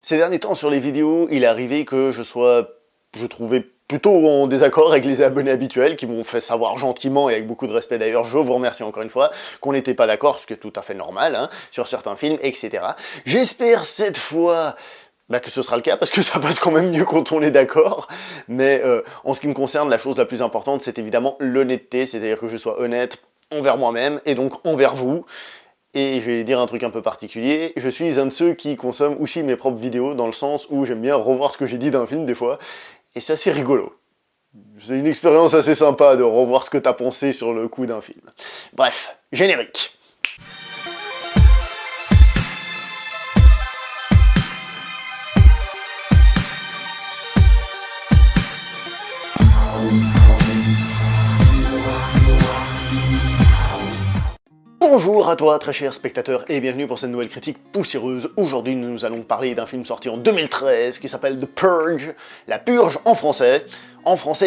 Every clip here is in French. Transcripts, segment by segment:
Ces derniers temps, sur les vidéos, il est arrivé que je trouvais plutôt en désaccord avec les abonnés habituels qui m'ont fait savoir gentiment et avec beaucoup de respect d'ailleurs, je vous remercie encore une fois, qu'on n'était pas d'accord, ce qui est tout à fait normal, hein, sur certains films, etc. J'espère cette fois que ce sera le cas, parce que ça passe quand même mieux quand on est d'accord, mais en ce qui me concerne, la chose la plus importante, c'est évidemment l'honnêteté, c'est-à-dire que je sois honnête envers moi-même, et donc envers vous. Et je vais dire un truc un peu particulier, je suis un de ceux qui consomment aussi mes propres vidéos, dans le sens où j'aime bien revoir ce que j'ai dit d'un film des fois, et c'est assez rigolo. C'est une expérience assez sympa de revoir ce que t'as pensé sur le coup d'un film. Bref, générique. Bonjour à toi très cher spectateur et bienvenue pour cette nouvelle critique poussiéreuse. Aujourd'hui nous allons parler d'un film sorti en 2013 qui s'appelle The Purge, La Purge en français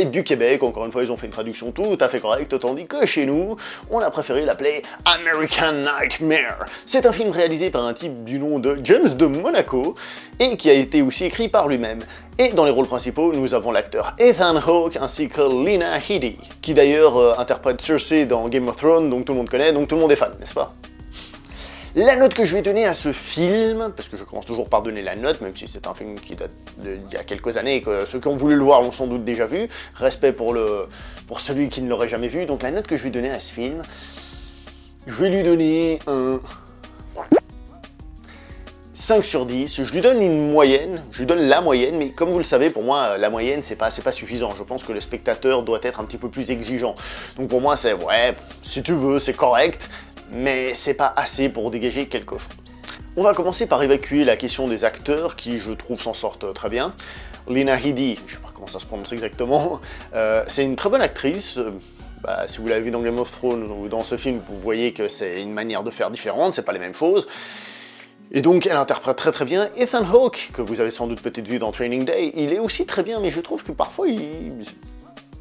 du Québec. Encore une fois ils ont fait une traduction tout à fait correcte, tandis que chez nous on a préféré l'appeler American Nightmare. C'est un film réalisé par un type du nom de James de Monaco et qui a été aussi écrit par lui-même. Et dans les rôles principaux, nous avons l'acteur Ethan Hawke ainsi que Lena Headey, qui d'ailleurs interprète Cersei dans Game of Thrones, donc tout le monde connaît, donc tout le monde est fan, n'est-ce pas? La note que je vais donner à ce film, parce que je commence toujours par donner la note, même si c'est un film qui date d'il y a quelques années et que ceux qui ont voulu le voir l'ont sans doute déjà vu, respect pour celui qui ne l'aurait jamais vu, donc la note que je vais donner à ce film, je vais lui donner un 5 sur 10, je lui donne une moyenne, je lui donne la moyenne, mais comme vous le savez, pour moi, la moyenne, c'est pas suffisant. Je pense que le spectateur doit être un petit peu plus exigeant. Donc pour moi, c'est, ouais, si tu veux, c'est correct, mais c'est pas assez pour dégager quelque chose. On va commencer par évacuer la question des acteurs, qui, je trouve, s'en sortent très bien. Lena Headey, je sais pas comment ça se prononce exactement, c'est une très bonne actrice. Si vous l'avez vu dans Game of Thrones ou dans ce film, vous voyez que c'est une manière de faire différente, c'est pas les mêmes choses. Et donc elle interprète très très bien. Ethan Hawke, que vous avez sans doute peut-être vu dans Training Day, il est aussi très bien, mais je trouve que parfois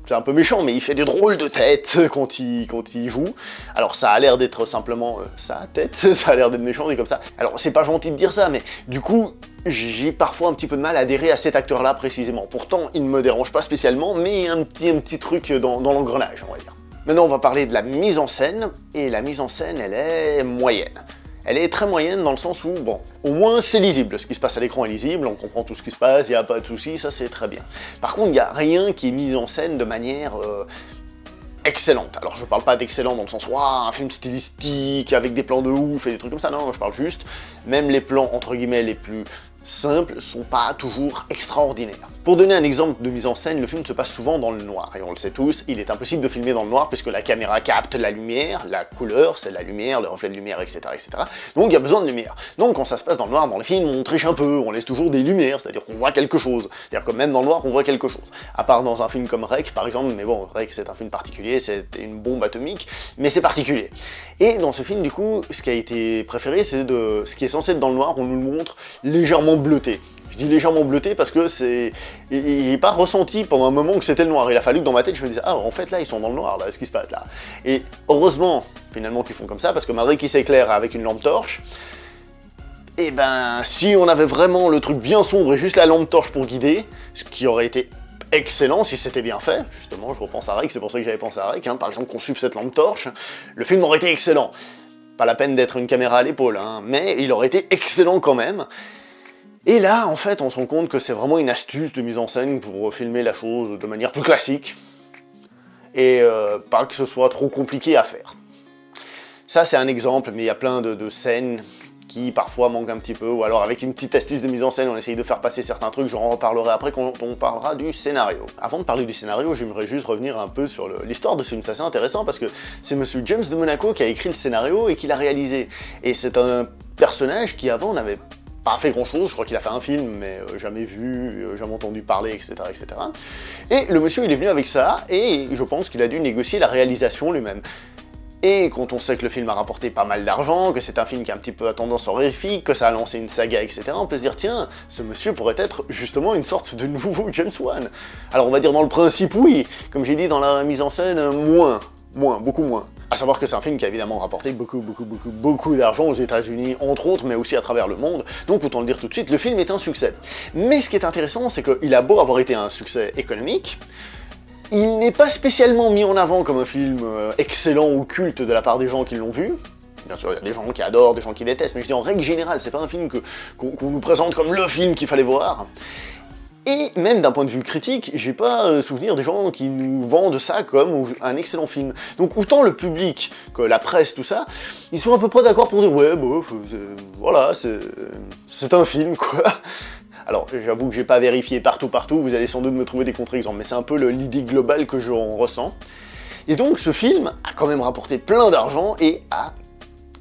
c'est un peu méchant, mais il fait des drôles de têtes quand il joue. Alors ça a l'air d'être simplement sa tête, ça a l'air d'être méchant, et comme ça. Alors c'est pas gentil de dire ça, mais du coup, j'ai parfois un petit peu de mal à adhérer à cet acteur-là précisément. Pourtant, il ne me dérange pas spécialement, mais il y a un petit truc dans l'engrenage, on va dire. Maintenant, on va parler de la mise en scène, et la mise en scène, elle est moyenne. Elle est très moyenne dans le sens où, bon, au moins c'est lisible, ce qui se passe à l'écran est lisible, on comprend tout ce qui se passe, il n'y a pas de soucis, ça c'est très bien. Par contre, il n'y a rien qui est mis en scène de manière excellente. Alors je parle pas d'excellent dans le sens, waouh, un film stylistique, avec des plans de ouf et des trucs comme ça, non, je parle juste, même les plans entre guillemets les plus simples sont pas toujours extraordinaires. Pour donner un exemple de mise en scène, le film se passe souvent dans le noir, et on le sait tous, il est impossible de filmer dans le noir puisque la caméra capte la lumière, la couleur, c'est la lumière, le reflet de lumière, etc., etc. Donc il y a besoin de lumière. Donc quand ça se passe dans le noir, dans les films, on triche un peu, on laisse toujours des lumières, c'est-à-dire qu'on voit quelque chose. C'est-à-dire que même dans le noir, on voit quelque chose. À part dans un film comme Rec, par exemple, mais bon, Rec c'est un film particulier, c'est une bombe atomique, mais c'est particulier. Et dans ce film, du coup, ce qui a été préféré, c'est ce qui est censé être dans le noir, on nous le montre légèrement bleuté. Je dis légèrement bleuté parce que j'ai pas ressenti pendant un moment que c'était le noir. Il a fallu que dans ma tête je me dise, ah en fait là ils sont dans le noir, là, ce qui se passe là. Et heureusement, finalement qu'ils font comme ça, parce que malgré qu'ils s'éclairent avec une lampe torche, et ben si on avait vraiment le truc bien sombre et juste la lampe torche pour guider, ce qui aurait été excellent si c'était bien fait, justement je repense à Rec, c'est pour ça que j'avais pensé à Rec, hein, par exemple qu'on suive cette lampe torche, le film aurait été excellent. Pas la peine d'être une caméra à l'épaule, hein, mais il aurait été excellent quand même. Et là, en fait, on se rend compte que c'est vraiment une astuce de mise en scène pour filmer la chose de manière plus classique, et pas que ce soit trop compliqué à faire. Ça, c'est un exemple, mais il y a plein de scènes qui parfois manquent un petit peu, ou alors avec une petite astuce de mise en scène, on essaye de faire passer certains trucs, j'en reparlerai après quand on parlera du scénario. Avant de parler du scénario, j'aimerais juste revenir un peu sur l'histoire de ce film, c'est assez intéressant parce que c'est monsieur James de Monaco qui a écrit le scénario et qui l'a réalisé. Et c'est un personnage qui avant n'avait pas fait grand chose, je crois qu'il a fait un film, mais jamais vu, jamais entendu parler, etc., etc. Et le monsieur, il est venu avec ça, et je pense qu'il a dû négocier la réalisation lui-même. Et quand on sait que le film a rapporté pas mal d'argent, que c'est un film qui a un petit peu à tendance horrifique, que ça a lancé une saga, etc., on peut se dire, tiens, ce monsieur pourrait être justement une sorte de nouveau James Wan. Alors on va dire dans le principe, oui, comme j'ai dit dans la mise en scène, moins. beaucoup moins. À savoir que c'est un film qui a évidemment rapporté beaucoup d'argent aux États-Unis, entre autres, mais aussi à travers le monde, donc autant le dire tout de suite, le film est un succès. Mais ce qui est intéressant, c'est qu'il a beau avoir été un succès économique, il n'est pas spécialement mis en avant comme un film excellent ou culte de la part des gens qui l'ont vu. Bien sûr, il y a des gens qui adorent, des gens qui détestent, mais je dis en règle générale, c'est pas un film qu'on nous présente comme le film qu'il fallait voir. Et même d'un point de vue critique, j'ai pas souvenir des gens qui nous vendent ça comme un excellent film. Donc autant le public que la presse, tout ça, ils sont à peu près d'accord pour dire ouais, bof, voilà, c'est un film, quoi. Alors, j'avoue que j'ai pas vérifié partout, vous allez sans doute me trouver des contre-exemples, mais c'est un peu l'idée globale que j'en ressens. Et donc, ce film a quand même rapporté plein d'argent et a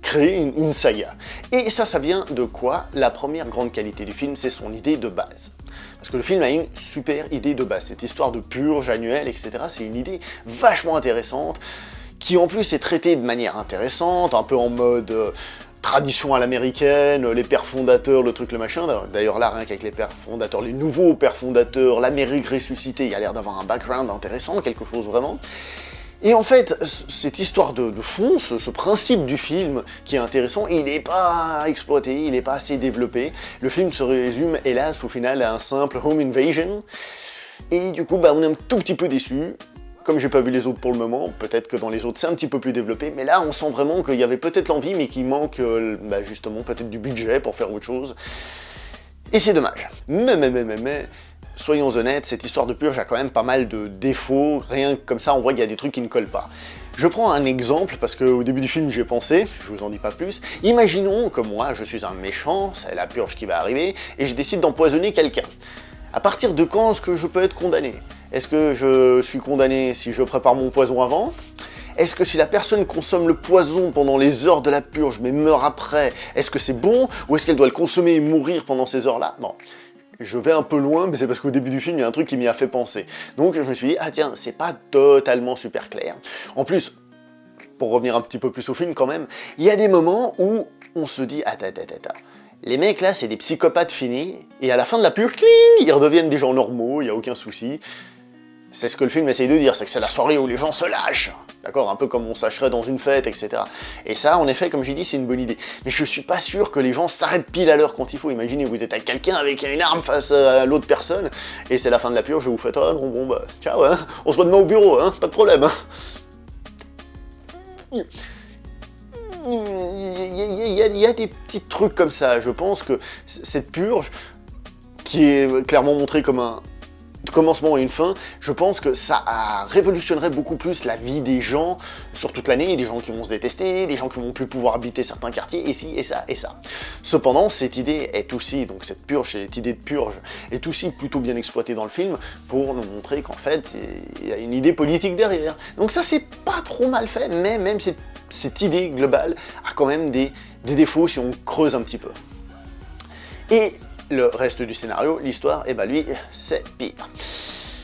créé une saga. Et ça vient de quoi? La première grande qualité du film, c'est son idée de base. Parce que le film a une super idée de base. Cette histoire de purge annuelle, etc., c'est une idée vachement intéressante, qui en plus est traitée de manière intéressante, un peu en mode tradition à l'américaine, les pères fondateurs, le truc, le machin. D'ailleurs là, rien qu'avec les pères fondateurs, les nouveaux pères fondateurs, l'Amérique ressuscitée, il y a l'air d'avoir un background intéressant, quelque chose vraiment. Et en fait, cette histoire de fond, ce principe du film qui est intéressant, il n'est pas exploité, il n'est pas assez développé. Le film se résume, hélas, au final, à un simple home invasion. Et du coup, on est un tout petit peu déçu. Comme j'ai pas vu les autres pour le moment, peut-être que dans les autres c'est un petit peu plus développé, mais là on sent vraiment qu'il y avait peut-être l'envie, mais qu'il manque justement peut-être du budget pour faire autre chose. Et c'est dommage. Mais, soyons honnêtes, cette histoire de purge a quand même pas mal de défauts, rien que comme ça on voit qu'il y a des trucs qui ne collent pas. Je prends un exemple, parce qu'au début du film j'y ai pensé, je vous en dis pas plus. Imaginons que moi je suis un méchant, c'est la purge qui va arriver, et je décide d'empoisonner quelqu'un. À partir de quand est-ce que je peux être condamné? Est-ce que je suis condamné si je prépare mon poison avant? Est-ce que si la personne consomme le poison pendant les heures de la purge mais meurt après, est-ce que c'est bon? Ou est-ce qu'elle doit le consommer et mourir pendant ces heures-là? Bon, je vais un peu loin, mais c'est parce qu'au début du film, il y a un truc qui m'y a fait penser. Donc je me suis dit, ah tiens, c'est pas totalement super clair. En plus, pour revenir un petit peu plus au film quand même, il y a des moments où on se dit, attends. Les mecs là, c'est des psychopathes finis, et à la fin de la purge, cling, ils redeviennent des gens normaux, il n'y a aucun souci. C'est ce que le film essaye de dire, c'est que c'est la soirée où les gens se lâchent, d'accord, un peu comme on se lâcherait dans une fête, etc. Et ça, en effet, comme j'ai dit, c'est une bonne idée. Mais je suis pas sûr que les gens s'arrêtent pile à l'heure quand il faut. Imaginez, vous êtes avec quelqu'un avec une arme face à l'autre personne, et c'est la fin de la purge, vous faites, ah non, bon, ciao, hein, on se voit demain au bureau, hein, pas de problème. Hein. Il y a des petits trucs comme ça. Je pense que cette purge, qui est clairement montrée comme un commencement et une fin, je pense que ça révolutionnerait beaucoup plus la vie des gens sur toute l'année, des gens qui vont se détester, des gens qui vont plus pouvoir habiter certains quartiers, et ci, et ça, et ça. Cependant, cette idée est aussi, donc cette idée de purge, est aussi plutôt bien exploitée dans le film pour nous montrer qu'en fait, il y a une idée politique derrière. Donc ça, c'est pas trop mal fait, mais même cette idée globale a quand même des défauts si on creuse un petit peu. Et le reste du scénario, l'histoire, lui, c'est pire.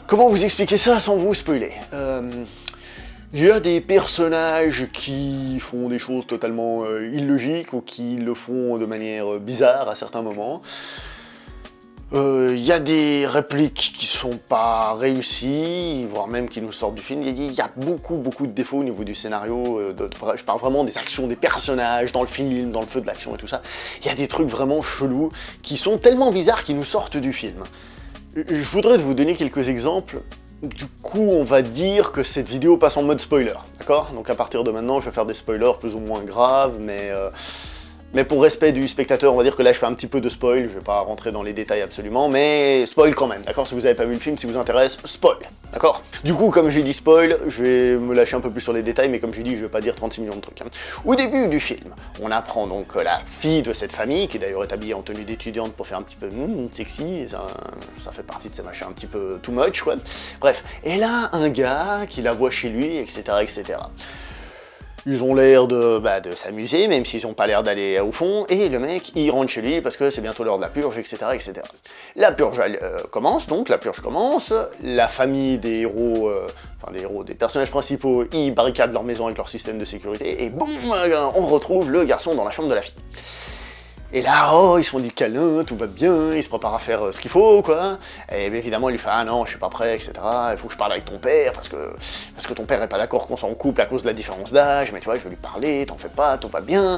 Comment vous expliquer ça sans vous spoiler? Il y a des personnages qui font des choses totalement illogiques ou qui le font de manière bizarre à certains moments. Il y a des répliques qui sont pas réussies, voire même qui nous sortent du film. Il y a beaucoup de défauts au niveau du scénario. Je parle vraiment des actions des personnages dans le film, dans le feu de l'action et tout ça. Il y a des trucs vraiment chelous qui sont tellement bizarres qu'ils nous sortent du film. Je voudrais vous donner quelques exemples. Du coup, on va dire que cette vidéo passe en mode spoiler, d'accord? Donc à partir de maintenant, je vais faire des spoilers plus ou moins graves, mais pour respect du spectateur, on va dire que là je fais un petit peu de spoil, je vais pas rentrer dans les détails absolument, mais spoil quand même, d'accord? Si vous avez pas vu le film, si vous intéresse, spoil, d'accord? Du coup, comme j'ai dit spoil, je vais me lâcher un peu plus sur les détails, mais comme j'ai dit, je vais pas dire 36 millions de trucs. Hein. Au début du film, on apprend donc que la fille de cette famille, qui d'ailleurs est habillée en tenue d'étudiante pour faire un petit peu sexy, ça fait partie de ces machins un petit peu too much, quoi. Bref, elle a un gars qui la voit chez lui, etc., etc. Ils ont l'air de s'amuser, même s'ils n'ont pas l'air d'aller au fond, et le mec, il rentre chez lui parce que c'est bientôt l'heure de la purge, etc., etc. La purge commence, la famille des héros, des personnages principaux, ils barricadent leur maison avec leur système de sécurité, et boum, on retrouve le garçon dans la chambre de la fille. Et là, oh, ils se font des câlins, tout va bien, ils se préparent à faire ce qu'il faut, quoi. Et bien, évidemment, il lui fait « Ah non, je suis pas prêt, etc. Il faut que je parle avec ton père, parce que ton père est pas d'accord qu'on soit en couple à cause de la différence d'âge, mais tu vois, je vais lui parler, t'en fais pas, tout va bien. »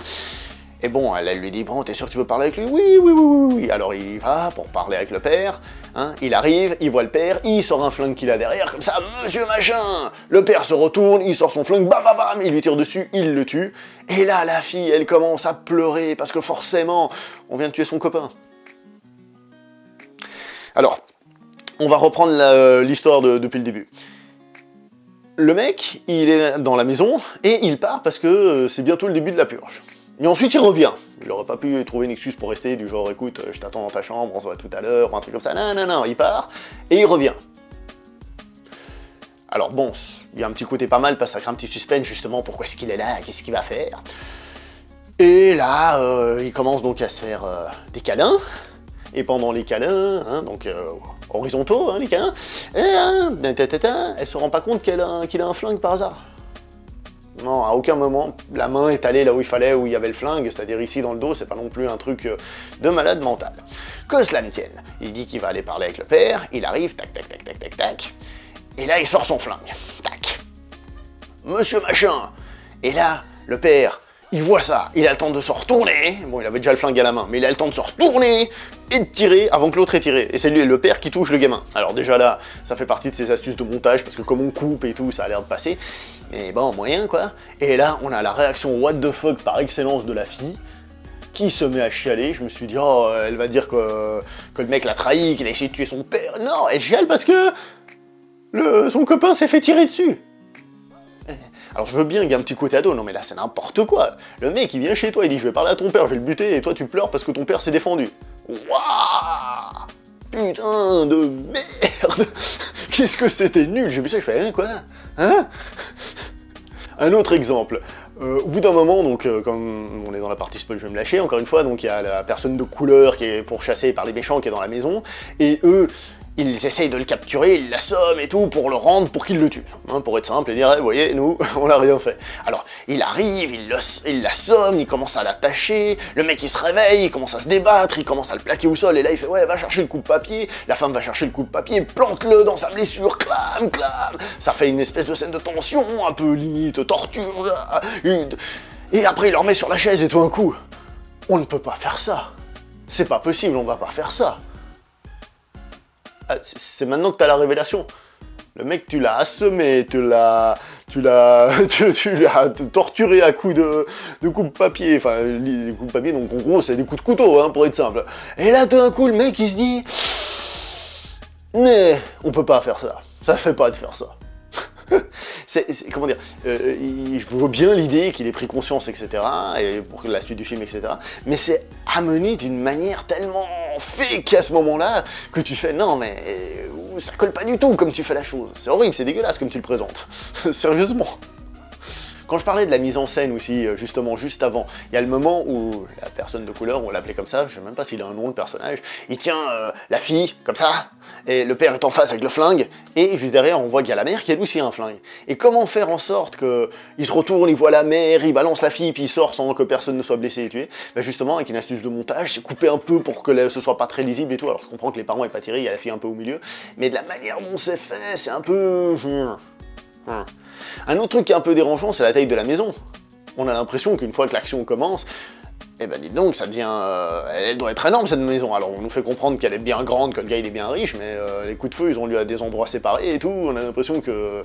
Et bon, elle lui dit « Bon, t'es sûr que tu veux parler avec lui ?»« Oui, oui, oui, oui, oui. » Alors il va pour parler avec le père, hein, il arrive, il voit le père, il sort un flingue qu'il a derrière, comme ça, « Monsieur machin !» Le père se retourne, il sort son flingue, bam, bam, bam, il lui tire dessus, il le tue. Et là, la fille, elle commence à pleurer, parce que forcément, on vient de tuer son copain. Alors, on va reprendre l'histoire depuis le début. Le mec, il est dans la maison, et il part parce que c'est bientôt le début de la purge. Mais ensuite il revient. Il aurait pas pu trouver une excuse pour rester, du genre écoute, je t'attends dans ta chambre, on se voit tout à l'heure, ou un truc comme ça. Non, non, non, il part, et il revient. Alors bon, il y a un petit côté pas mal, parce que ça crée un petit suspense justement, pourquoi est-ce qu'il est là, qu'est-ce qu'il va faire. Et là, il commence donc à se faire des câlins, et pendant les câlins, hein, donc horizontaux, hein, les câlins, elle se rend pas compte qu'il a un flingue par hasard. Non, à aucun moment, la main est allée là où il fallait, où il y avait le flingue, c'est-à-dire ici dans le dos, c'est pas non plus un truc de malade mental. Que cela ne tienne, il dit qu'il va aller parler avec le père, il arrive, tac, tac, tac, tac, tac, tac, et là il sort son flingue, tac. Monsieur machin. Et là, le père, il voit ça, il a le temps de se retourner, bon il avait déjà le flingue à la main, mais il a le temps de se retourner et de tirer avant que l'autre ait tiré. Et c'est lui, le père, qui touche le gamin. Alors déjà là, ça fait partie de ces astuces de montage, parce que comme on coupe et tout, ça a l'air de passer, mais bon, moyen quoi. Et là, on a la réaction what the fuck par excellence de la fille, qui se met à chialer. Je me suis dit, oh, elle va dire que le mec l'a trahi, qu'il a essayé de tuer son père. Non, elle chiale parce que son copain s'est fait tirer dessus. Alors je veux bien qu'il y ait un petit côté ado, non mais là c'est n'importe quoi. Le mec il vient chez toi, il dit je vais parler à ton père, je vais le buter, et toi tu pleures parce que ton père s'est défendu. Waouh! Putain de merde! Qu'est-ce que c'était nul! J'ai vu ça, je fais, hein, quoi? Hein? Un autre exemple. Au bout d'un moment, donc comme on est dans la partie spoil, je vais me lâcher, encore une fois, donc il y a la personne de couleur qui est pourchassée par les méchants qui est dans la maison, et eux, ils essayent de le capturer, ils l'assomment et tout pour le rendre, pour qu'il le tue. Hein, pour être simple et dire, hey, vous voyez, nous, on n'a rien fait. Alors, il arrive, il l'assomme, il commence à l'attacher, le mec il se réveille, il commence à se débattre, il commence à le plaquer au sol, et là il fait, ouais, va chercher le coup de papier, la femme va chercher le coup de papier, plante-le dans sa blessure, clam, clam. Ça fait une espèce de scène de tension, un peu limite torture, et après il le remet sur la chaise, et tout un coup, on ne peut pas faire ça. C'est pas possible, on va pas faire ça. C'est maintenant que t'as la révélation. Le mec, tu l'as assommé, tu l'as torturé à coups de coups de papier, enfin, des coups de papier, donc en gros, c'est des coups de couteau, hein, pour être simple. Et là, tout d'un coup, le mec, il se dit, mais on peut pas faire ça fait pas de faire ça. Comment dire, je vois bien l'idée qu'il ait pris conscience, etc., et pour la suite du film, etc., mais c'est amené d'une manière tellement fake à ce moment-là, que tu fais, non mais, ça colle pas du tout comme tu fais la chose, c'est horrible, c'est dégueulasse comme tu le présentes, sérieusement. Quand je parlais de la mise en scène aussi, justement, juste avant, il y a le moment où la personne de couleur, on l'appelait comme ça, je sais même pas s'il a un nom, le personnage, il tient la fille, comme ça, et le père est en face avec le flingue, et juste derrière, on voit qu'il y a la mère qui elle aussi a un flingue. Et comment faire en sorte qu'il se retourne, il voit la mère, il balance la fille, puis il sort sans que personne ne soit blessé et tué? Ben justement, avec une astuce de montage, c'est couper un peu pour que ce soit pas très lisible et tout. Alors je comprends que les parents aient pas tiré, il y a la fille un peu au milieu, mais de la manière dont c'est fait, c'est un peu... Un autre truc qui est un peu dérangeant, c'est la taille de la maison. On a l'impression qu'une fois que l'action commence, eh ben dites donc, ça devient... elle doit être énorme cette maison. Alors on nous fait comprendre qu'elle est bien grande, que le gars il est bien riche, mais les coups de feu ils ont lieu à des endroits séparés et tout, on a l'impression que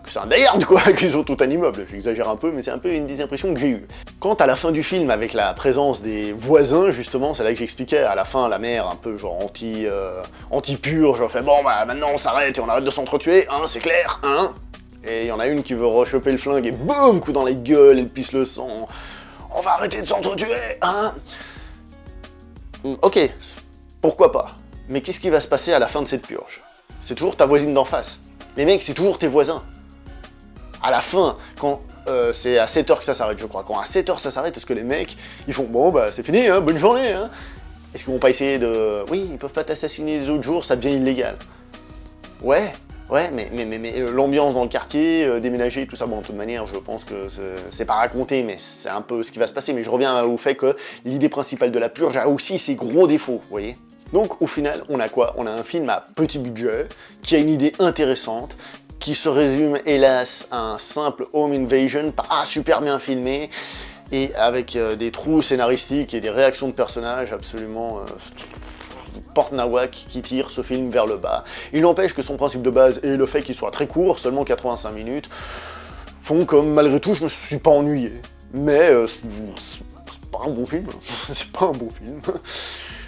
c'est un die-hard quoi, qu'ils ont tout un immeuble. J'exagère un peu, mais c'est un peu une des impressions que j'ai eues. Quant à la fin du film, avec la présence des voisins, justement, c'est là que j'expliquais, à la fin, la mère, un peu genre anti-purge, genre fait bon bah maintenant on s'arrête et on arrête de s'entretuer, hein, c'est clair, hein. Et il y en a une qui veut rechoper le flingue et boum, coup dans la gueule, elle pisse le sang. On va arrêter de s'entretuer, hein. Ok, pourquoi pas. Mais qu'est-ce qui va se passer à la fin de cette purge? C'est toujours ta voisine d'en face. Les mecs, c'est toujours tes voisins. À la fin, quand c'est à 7h que ça s'arrête, je crois. Quand à 7h ça s'arrête, est-ce que les mecs, ils font bon bah c'est fini, hein, bonne journée, hein. Est-ce qu'ils vont pas essayer de... Oui, ils peuvent pas t'assassiner les autres jours, ça devient illégal. Ouais, Ouais, mais l'ambiance dans le quartier, déménager, tout ça, bon, de toute manière, je pense que c'est pas raconté, mais c'est un peu ce qui va se passer. Mais je reviens au fait que l'idée principale de La Purge a aussi ses gros défauts, vous voyez. Donc, au final, on a quoi? On a un film à petit budget, qui a une idée intéressante, qui se résume, hélas, à un simple home invasion, pas super bien filmé, et avec des trous scénaristiques et des réactions de personnages absolument... porte nawak qui tire ce film vers le bas. Il n'empêche que son principe de base et le fait qu'il soit très court, seulement 85 minutes, font comme malgré tout je me suis pas ennuyé. Mais c'est pas un bon film, c'est pas un bon film.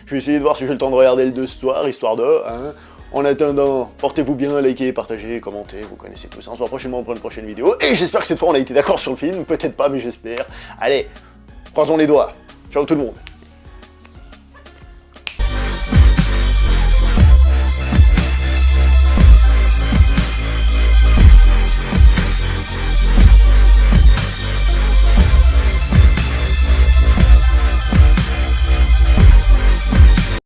Je vais essayer de voir si j'ai le temps de regarder le 2 ce soir, histoire de... Hein. En attendant, portez-vous bien, likez, partagez, commentez, vous connaissez tout ça. On se voit prochainement pour une prochaine vidéo. Et j'espère que cette fois on a été d'accord sur le film, peut-être pas mais j'espère. Allez, croisons les doigts. Ciao tout le monde.